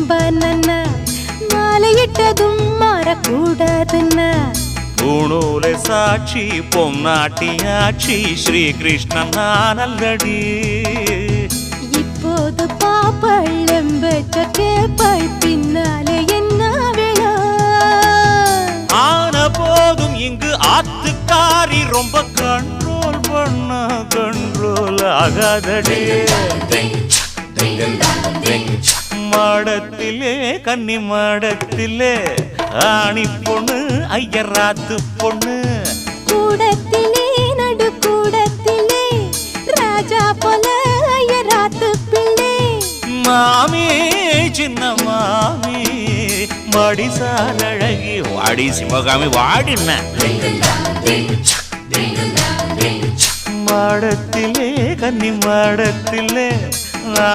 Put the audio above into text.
நம்பனன்னா மாலையிட்டதும் மாறக்கூடாதுன்னா பூணூலை சாட்சி பொன்னாட்டியாட்சி ஸ்ரீகிருஷ்ணன் நானல்லடி இப்போது பாப்பள் எம்பெற்ற கேப்பள் பின்னாலே என்ன வேணா ஆன போதும் இங்கு ஆத்துக்காரி ரொம்ப கண்ட்ரோல் பண்ண கண்ட்ரோல் ஆகாதடி மாடத்திலே கன்னி மாடத்திலே ஆணி பொண்ணு ஐயராத்து பொண்ணு கூடத்திலே நடு கூடத்திலே ராஜா போல ஐயராத்து பிள்ளை மாமி சின்ன மாமி மடிசால் அழகி வாடி சிவகாமி வாடின மாடத்திலே கன்னி மாடத்திலே